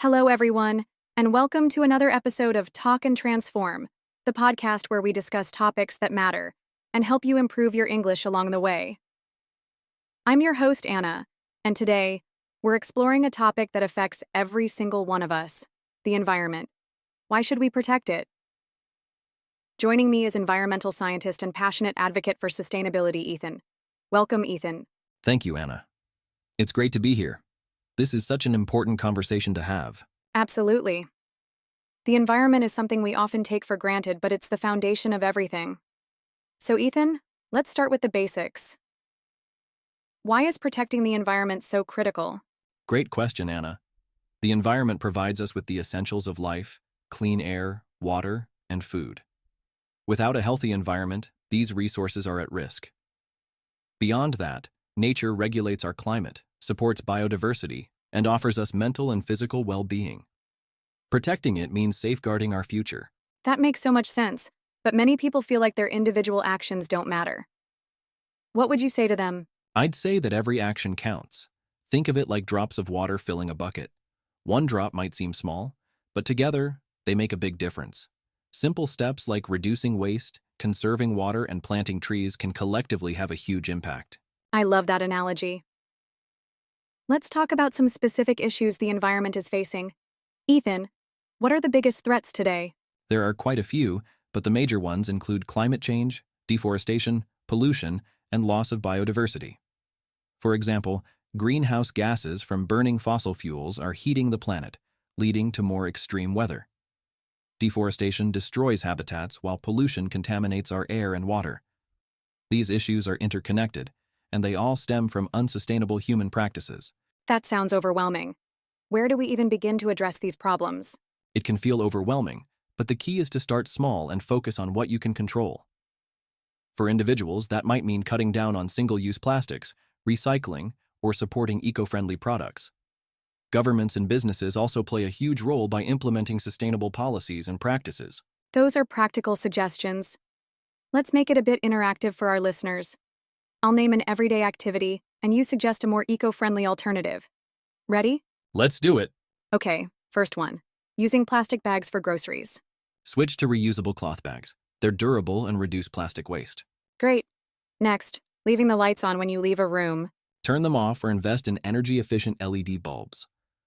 Hello, everyone, and welcome to another episode of Talk and Transform, the podcast where we discuss topics that matter and help you improve your English along the way. I'm your host, Anna, and today we're exploring a topic that affects every single one of us: the environment. Why should we protect it? Joining me is environmental scientist and passionate advocate for sustainability, Ethan. Welcome, Ethan. Thank you, Anna. It's great to be here. This is such an important conversation to have. Absolutely. The environment is something we often take for granted, but it's the foundation of everything. So, Ethan, let's start with the basics. Why is protecting the environment so critical? Great question, Anna. The environment provides us with the essentials of life: clean air, water, and food. Without a healthy environment, these resources are at risk. Beyond that, nature regulates our climate, supports biodiversity, and offers us mental and physical well-being. Protecting it means safeguarding our future. That makes so much sense, but many people feel like their individual actions don't matter. What would you say to them? I'd say that every action counts. Think of it like drops of water filling a bucket. One drop might seem small, but together, they make a big difference. Simple steps like reducing waste, conserving water, and planting trees can collectively have a huge impact. I love that analogy. Let's talk about some specific issues the environment is facing. Ethan, what are the biggest threats today? There are quite a few, but the major ones include climate change, deforestation, pollution, and loss of biodiversity. For example, greenhouse gases from burning fossil fuels are heating the planet, leading to more extreme weather. Deforestation destroys habitats while pollution contaminates our air and water. These issues are interconnected, and they all stem from unsustainable human practices. That sounds overwhelming. Where do we even begin to address these problems? It can feel overwhelming, but the key is to start small and focus on what you can control. For individuals, that might mean cutting down on single-use plastics, recycling, or supporting eco-friendly products. Governments and businesses also play a huge role by implementing sustainable policies and practices. Those are practical suggestions. Let's make it a bit interactive for our listeners. I'll name an everyday activity, and you suggest a more eco-friendly alternative. Ready? Let's do it. Okay, first one. Using plastic bags for groceries. Switch to reusable cloth bags. They're durable and reduce plastic waste. Great. Next, leaving the lights on when you leave a room. Turn them off or invest in energy-efficient LED bulbs.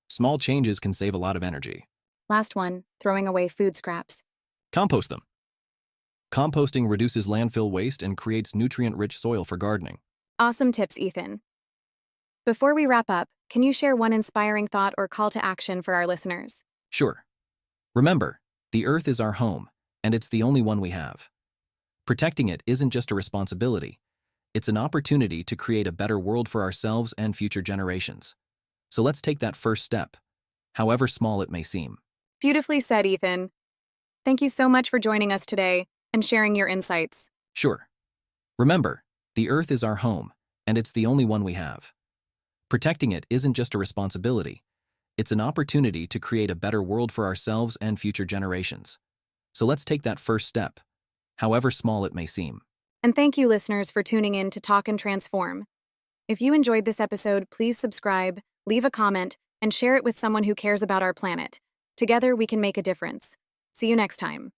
Small changes can save a lot of energy. Last one, throwing away food scraps. Compost them. Composting reduces landfill waste and creates nutrient-rich soil for gardening. Awesome tips, Ethan. Before we wrap up, can you share one inspiring thought or call to action for our listeners? Sure. Remember, the Earth is our home, and it's the only one we have. Protecting it isn't just a responsibility. It's an opportunity to create a better world for ourselves and future generations. So let's take that first step, however small it may seem. Beautifully said, Ethan. Thank you so much for joining us today and sharing your insights. Sure. Remember, the Earth is our home, and it's the only one we have. Protecting it isn't just a responsibility. It's an opportunity to create a better world for ourselves and future generations. So let's take that first step, however small it may seem. And thank you, listeners, for tuning in to Talk and Transform. If you enjoyed this episode, please subscribe, leave a comment, and share it with someone who cares about our planet. Together, we can make a difference. See you next time.